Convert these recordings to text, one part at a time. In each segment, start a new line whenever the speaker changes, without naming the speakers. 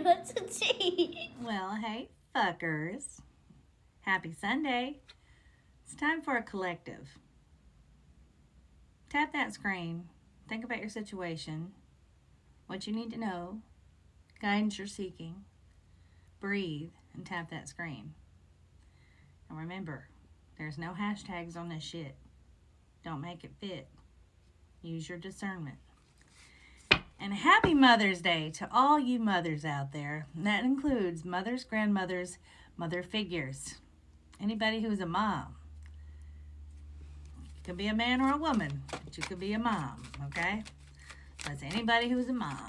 What's a tea?
Well, hey, fuckers. Happy Sunday. It's time for a collective. Tap that screen. Think about your situation, what you need to know, guidance you're seeking. Breathe and tap that screen. And remember, there's no hashtags on this shit. Don't make it fit. Use your discernment. And happy Mother's Day to all you mothers out there. And that includes mothers, grandmothers, mother figures. Anybody who's a mom. You could be a man or a woman, but you could be a mom, okay? That's anybody who's a mom.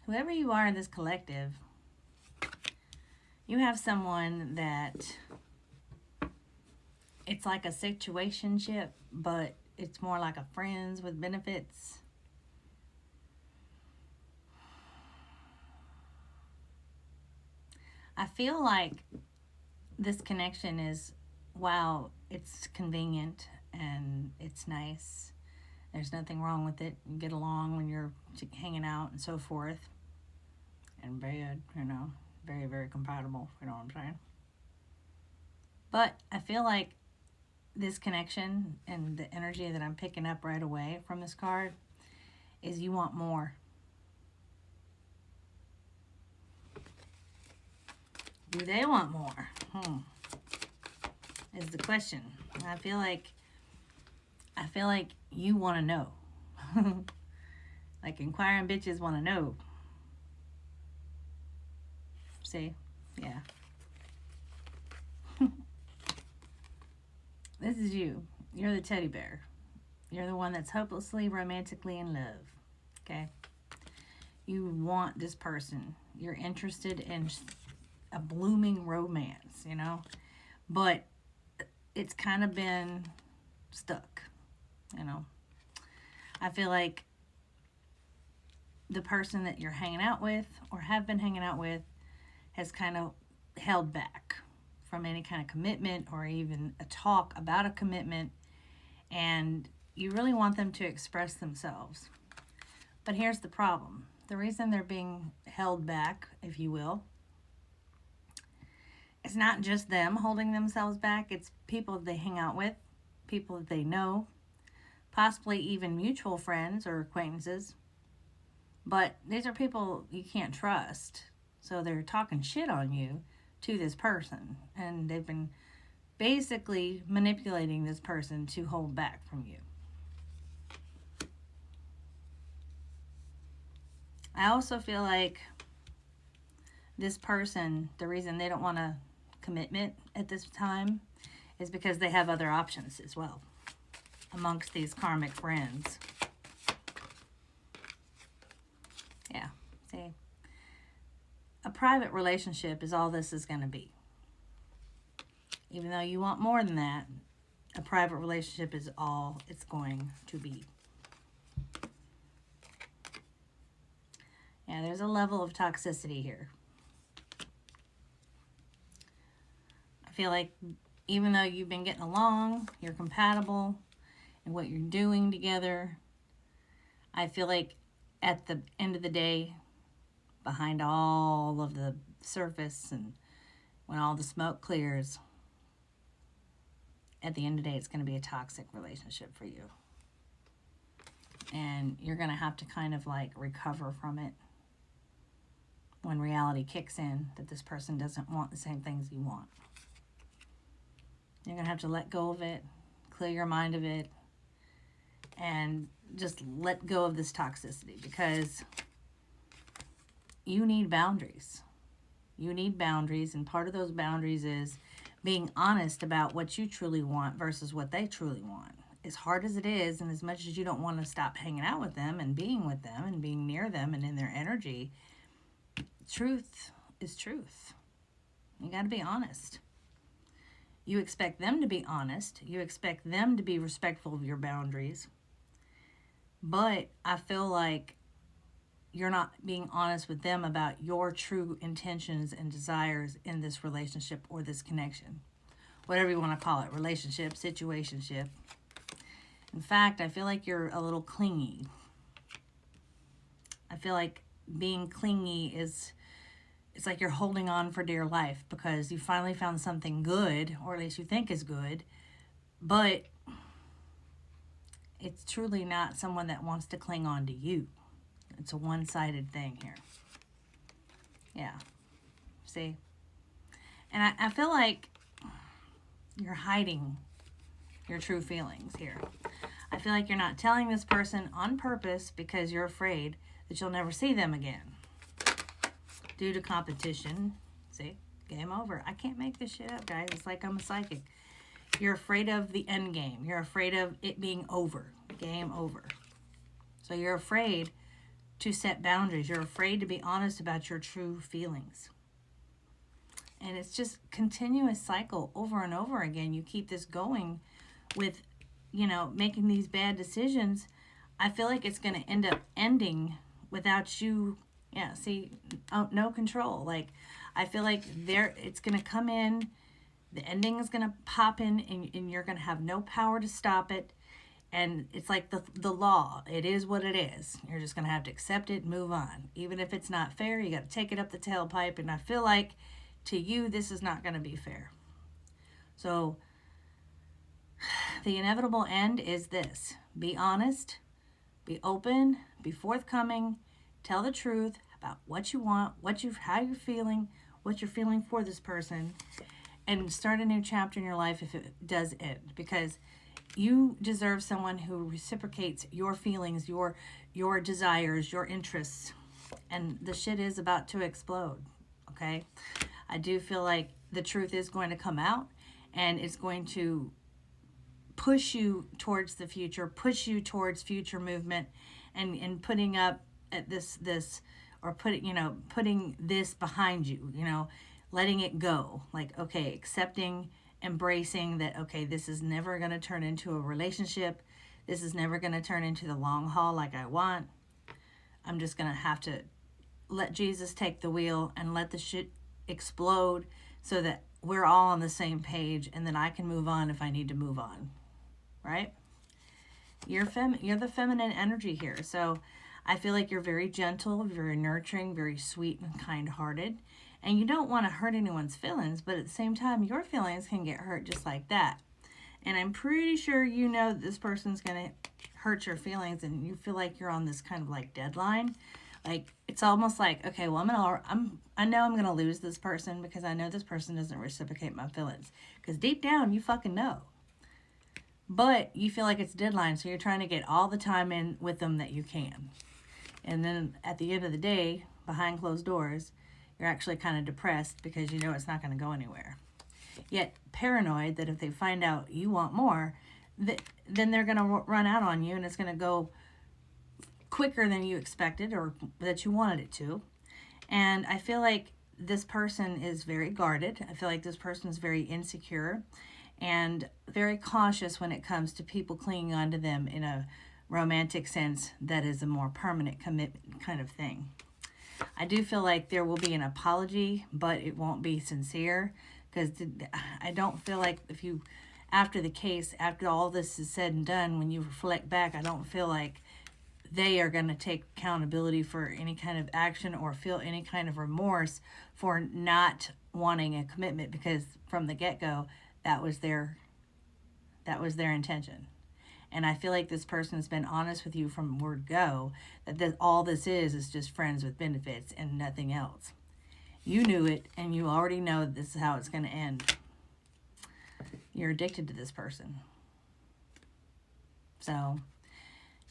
Whoever you are in this collective, you have someone that it's like a situationship, but it's more like a friends with benefits. I feel like this connection is, wow, it's convenient and it's nice. There's nothing wrong with it. You get along when you're hanging out and so forth. And very, very, very compatible, you know what I'm saying? But I feel like this connection and the energy that I'm picking up right away from this card is you want more. Do they want more? Is the question. I feel like you want to know. Like inquiring bitches want to know. See? Yeah. This is you. You're the teddy bear. You're the one that's hopelessly romantically in love. Okay? You want this person. You're interested in a blooming romance, you know? But it's kind of been stuck, you know? I feel like the person that you're hanging out with or have been hanging out with has kind of held back from any kind of commitment or even a talk about a commitment, and you really want them to express themselves. But here's the problem. The reason they're being held back, if you will, it's not just them holding themselves back. It's people that they hang out with, people that they know, possibly even mutual friends or acquaintances. But these are people you can't trust. So they're talking shit on you to this person. And they've been basically manipulating this person to hold back from you. I also feel like this person, the reason they don't want a commitment at this time is because they have other options as well amongst these karmic friends. Yeah, see? A private relationship is all this is going to be. Even though you want more than that, a private relationship is all it's going to be. Yeah, there's a level of toxicity here. I feel like even though you've been getting along, you're compatible in what you're doing together, I feel like at the end of the day, behind all of the surface and when all the smoke clears, at the end of the day, it's going to be a toxic relationship for you. And you're going to have to kind of like recover from it when reality kicks in that this person doesn't want the same things you want. You're going to have to let go of it, clear your mind of it, and just let go of this toxicity because you need boundaries. You need boundaries, and part of those boundaries is being honest about what you truly want versus what they truly want. As hard as it is, and as much as you don't want to stop hanging out with them and being with them and being near them and in their energy, truth is truth. You got to be honest. You expect them to be honest. You expect them to be respectful of your boundaries. But I feel like you're not being honest with them about your true intentions and desires in this relationship or this connection. Whatever you want to call it, relationship, situationship. In fact, I feel like you're a little clingy. I feel like being clingy is, it's like you're holding on for dear life because you finally found something good, or at least you think is good, but it's truly not someone that wants to cling on to you. It's a one-sided thing here. Yeah. See? And I feel like you're hiding your true feelings here. I feel like you're not telling this person on purpose because you're afraid that you'll never see them again. Due to competition. See? Game over. I can't make this shit up, guys. It's like I'm a psychic. You're afraid of the end game. You're afraid of it being over. Game over. So you're afraid to set boundaries. You're afraid to be honest about your true feelings. And it's just continuous cycle over and over again. You keep this going with, you know, making these bad decisions. I feel like it's going to end up ending without you, yeah, see, no control. Like, I feel like it's going to come in, the ending is going to pop in, and you're going to have no power to stop it. And it's like the law. It is what it is. You're just going to have to accept it and move on. Even if it's not fair, you got to take it up the tailpipe. And I feel like to you, this is not going to be fair. So the inevitable end is this. Be honest. Be open. Be forthcoming. Tell the truth about what you want, how you're feeling, what you're feeling for this person. And start a new chapter in your life if it does end. Because you deserve someone who reciprocates your feelings, your desires, your interests. And the shit is about to explode, okay? I do feel like the truth is going to come out, and it's going to push you towards the future, push you towards future movement, and putting up at this or putting this behind you, letting it go. Like, okay, accepting, embracing that, okay, this is never going to turn into a relationship. This is never going to turn into the long haul like I want. I'm just going to have to let Jesus take the wheel and let the shit explode so that we're all on the same page, and then I can move on if I need to move on, right? You're the feminine energy here. So I feel like you're very gentle, very nurturing, very sweet and kind-hearted. And you don't want to hurt anyone's feelings, but at the same time, your feelings can get hurt just like that. And I'm pretty sure you know that this person's going to hurt your feelings, and you feel like you're on this kind of like deadline. Like, it's almost like, okay, well, I know I'm going to lose this person because I know this person doesn't reciprocate my feelings. Because deep down, you fucking know. But you feel like it's a deadline, so you're trying to get all the time in with them that you can. And then at the end of the day, behind closed doors, you're actually kind of depressed because you know it's not going to go anywhere. Yet paranoid that if they find out you want more, then they're going to run out on you, and it's going to go quicker than you expected or that you wanted it to. And I feel like this person is very guarded. I feel like this person is very insecure and very cautious when it comes to people clinging onto them in a romantic sense that is a more permanent commitment kind of thing. I do feel like there will be an apology, but it won't be sincere, because I don't feel like after all this is said and done, when you reflect back, I don't feel like they are going to take accountability for any kind of action or feel any kind of remorse for not wanting a commitment, because from the get-go, that was their intention. And I feel like this person has been honest with you from word go, that all this is just friends with benefits and nothing else. You knew it, and you already know that this is how it's going to end. You're addicted to this person. So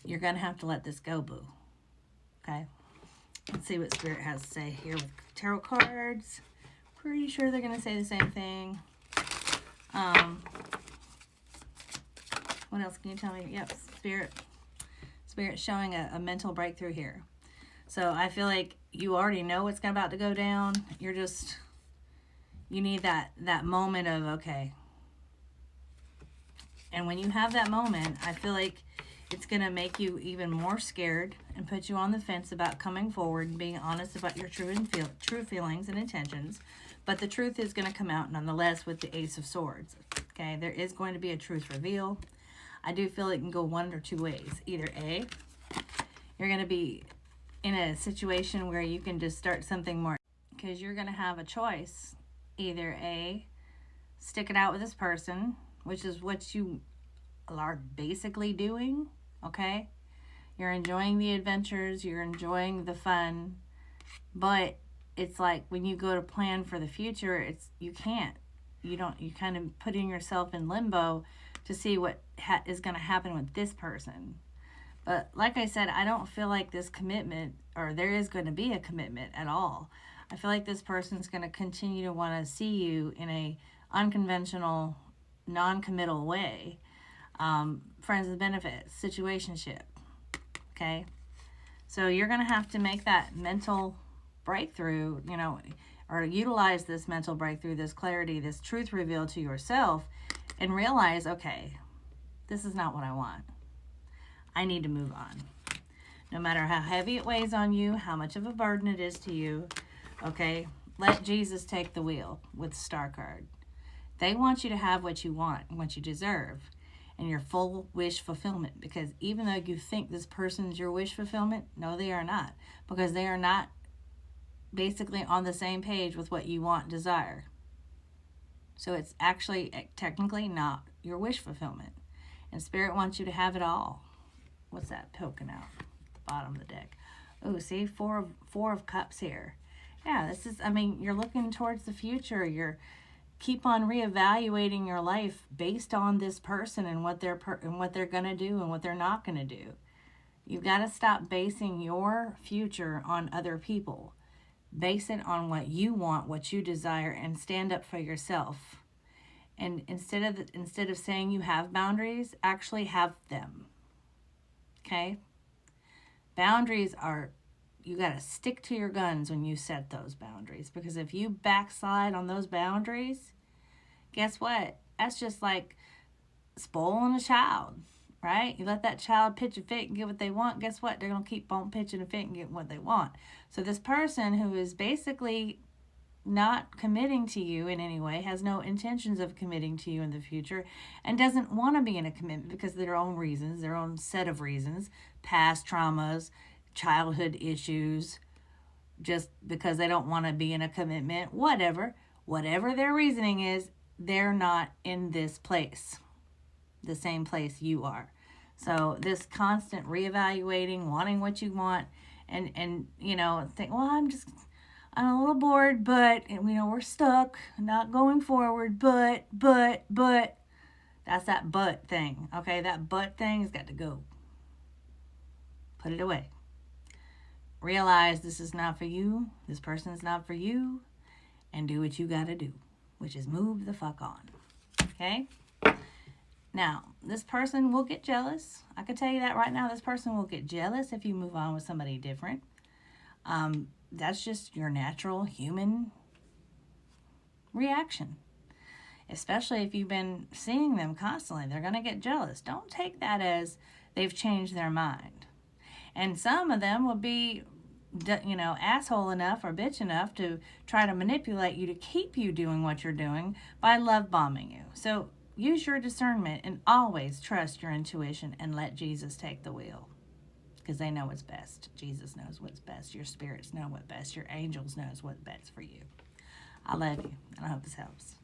you're going to have to let this go, boo. Okay? Let's see what Spirit has to say here with tarot cards. Pretty sure they're going to say the same thing. What else can you tell me? Yep, Spirit showing a mental breakthrough here. So I feel like you already know what's about to go down. You need that moment of, okay. And when you have that moment, I feel like it's going to make you even more scared and put you on the fence about coming forward and being honest about your true feelings and intentions. But the truth is going to come out nonetheless with the Ace of Swords. Okay, there is going to be a truth reveal. I do feel it can go one or two ways. Either A, you're going to be in a situation where you can just start something more, because you're going to have a choice. Either A, stick it out with this person, which is what you are basically doing, okay? You're enjoying the adventures, you're enjoying the fun, but it's like when you go to plan for the future, you can't. You kind of putting yourself in limbo to see what is going to happen with this person. But like I said, I don't feel like this commitment, or there is going to be a commitment at all. I feel like this person's going to continue to want to see you in a unconventional, non-committal way. Friends with benefits, situationship. Okay? So you're going to have to make that mental breakthrough, or utilize this mental breakthrough, this clarity, this truth reveal to yourself, and realize, okay, this is not what I want. I need to move on. No matter how heavy it weighs on you, how much of a burden it is to you, okay, let Jesus take the wheel with the star card. They want you to have what you want and what you deserve and your full wish fulfillment, because even though you think this person's your wish fulfillment, no, they are not, because they are not basically on the same page with what you want, desire. So it's actually technically not your wish fulfillment. And Spirit wants you to have it all. What's that poking out the bottom of the deck? Oh, see, four of cups here. Yeah, this is, you're looking towards the future. You're keep on reevaluating your life based on this person and what they're going to do and what they're not going to do. You've got to stop basing your future on other people. Base it on what you want, what you desire, and stand up for yourself. And instead of saying you have boundaries, actually have them. Okay? Boundaries are, you got to stick to your guns when you set those boundaries, because if you backslide on those boundaries, guess what? That's just like spoiling a child, right? You let that child pitch a fit and get what they want, guess what? They're going to keep on pitching a fit and getting what they want. So this person who is basically not committing to you in any way, has no intentions of committing to you in the future, and doesn't want to be in a commitment because of their own reasons, their own set of reasons, past traumas, childhood issues, just because they don't want to be in a commitment, whatever their reasoning is, they're not in this place, the same place you are. So this constant reevaluating, wanting what you want, and think, well, I'm a little bored, but we're stuck, not going forward, but that's that but thing. Okay, that but thing has got to go. Put it away. Realize this is not for you, this person's not for you, and do what you got to do, which is move the fuck on. Okay? Now, this person will get jealous. I can tell you that right now. This person will get jealous if you move on with somebody different. That's just your natural human reaction. Especially if you've been seeing them constantly. They're going to get jealous. Don't take that as they've changed their mind. And some of them will be, asshole enough or bitch enough to try to manipulate you to keep you doing what you're doing by love bombing you. So use your discernment and always trust your intuition and let Jesus take the wheel. Because they know what's best. Jesus knows what's best. Your spirits know what's best. Your angels knows what's best for you. I love you, and I hope this helps.